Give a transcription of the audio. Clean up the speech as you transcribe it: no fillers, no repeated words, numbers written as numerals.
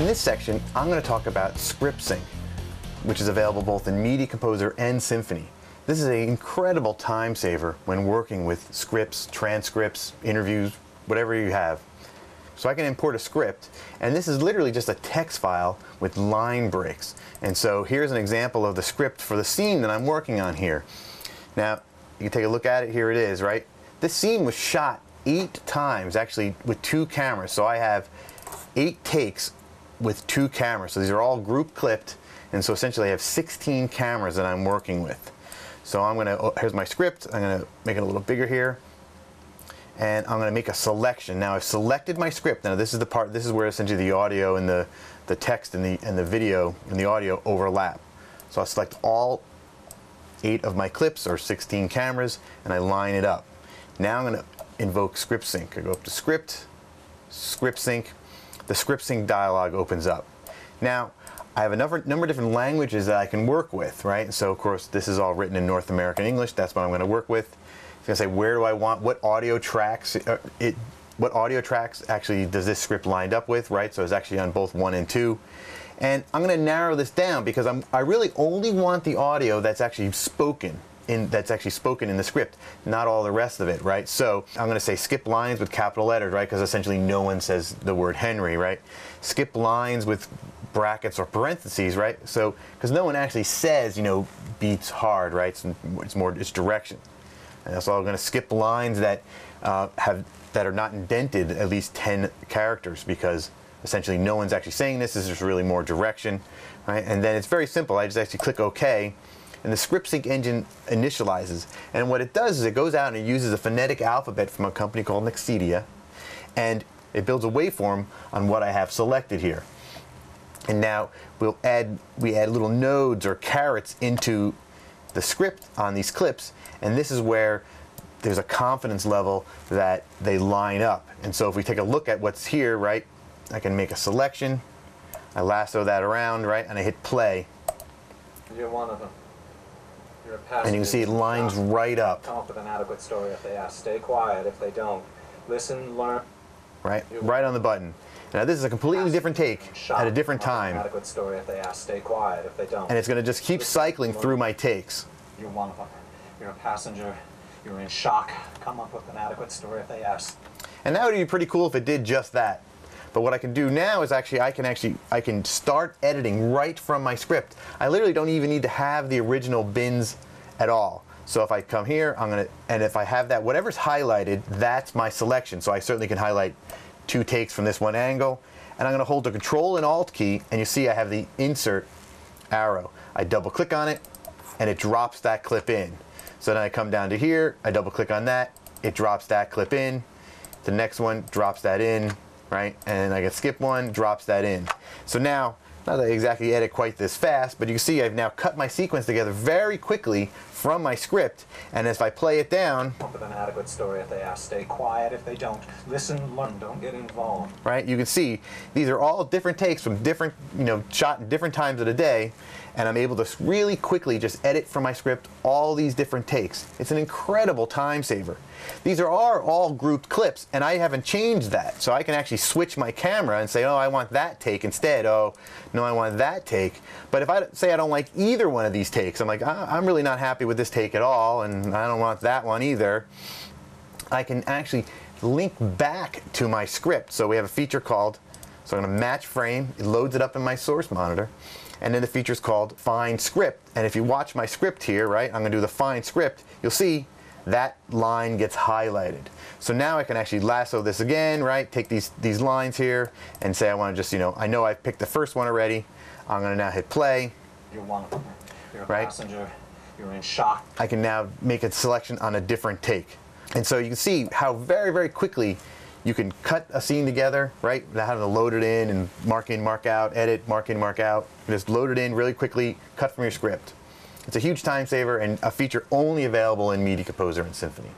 this section, I'm going to talk about script sync, which is available both in Media Composer and Symphony. This is an incredible time saver when working with scripts, transcripts, interviews, whatever you have. So I can import a script, and this is literally just a text file with line breaks. And so here's an example of the script for the scene that I'm working on here. Now, you can take a look at it. Here it is, right? This scene was shot 8 times, actually, with 2 cameras. So I have 8 takes with 2 cameras. So these are all group clipped, and so essentially I have 16 cameras that I'm working with. So I'm gonna, here's my script. I'm gonna make it a little bigger here. And I'm gonna make a selection. Now I've selected my script. Now this is the part, this is where essentially the audio and the text and the video and the audio overlap. So I'll select all 8 of my clips, or 16 cameras, and I line it up. Now I'm gonna invoke script sync. I go up to script, script sync. The script sync dialog opens up. Now, I have a number of different languages that I can work with, right? So of course, this is all written in North American English. That's what I'm going to work with. It's going to say, where do I want, what audio tracks actually does this script lined up with, right? So it's actually on both 1 and 2. And I'm going to narrow this down because I really only want the audio that's actually spoken in the script, not all the rest of it, right? So I'm going to say skip lines with capital letters, right? Because essentially no one says the word Henry, right? Skip lines with brackets or parentheses, right? So because no one actually says, you know, beats hard, right? It's direction. And so I'm going to skip lines that that are not indented at least 10 characters, because essentially no one's actually saying this. This is really more direction, right? And then it's very simple. I just actually click OK. And the script sync engine initializes. And what it does is it goes out and it uses a phonetic alphabet from a company called Nexidia, and it builds a waveform on what I have selected here. And now we add little nodes or carets into the script on these clips, and this is where there's a confidence level that they line up. And so if we take a look at what's here, right, I can make a selection, I lasso that around, right, and I hit play. You're one of them. And you can see it lines right up. Come up with an adequate story if they ask. Stay quiet if they don't. Listen, learn. Right, right on the button. Now this is a completely different take at a different time. An adequate story if they ask. Stay quiet if they don't. And it's going to just keep cycling through my takes. You're one of them. You're a passenger. You're in shock. Come up with an adequate story if they ask. And that would be pretty cool if it did just that. But what I can do now is I can start editing right from my script. I literally don't even need to have the original bins at all. So if I come here, and if I have that, whatever's highlighted, that's my selection. So I certainly can highlight 2 takes from this one angle. And I'm going to hold the Control and Alt key, and you see I have the insert arrow. I double click on it, and it drops that clip in. So then I come down to here, I double click on that, it drops that clip in. The next one drops that in. Right, and I can skip one, drops that in. So now, not that I exactly edit quite this fast, but you can see I've now cut my sequence together very quickly from my script, and if I play it down, come up with an adequate story if they ask. Stay quiet if they don't. Listen, learn, don't get involved. Right, you can see these are all different takes from different, shot in different times of the day, and I'm able to really quickly just edit from my script all these different takes. It's an incredible time saver. These are all grouped clips, and I haven't changed that. So I can actually switch my camera and say, oh, I want that take instead. Oh, no, I want that take. But if I say I don't like either one of these takes, I'm like, I'm really not happy with this take at all, and I don't want that one either, I can actually link back to my script. So we have a feature called, so I'm going to match frame. It loads it up in my source monitor. And then the feature is called Find Script. And if you watch my script here, right, I'm going to do the Find Script, you'll see that line gets highlighted. So now I can actually lasso this again, right, take these lines here and say I want to just, I know I've picked the first one already. I'm going to now hit play. You're one of them. You're a passenger. You're in shock. I can now make a selection on a different take. And so you can see how very, very quickly you can cut a scene together, right, without having to load it in and mark in, mark out, edit, mark in, mark out. You just load it in really quickly, cut from your script. It's a huge time saver and a feature only available in Media Composer and Symphony.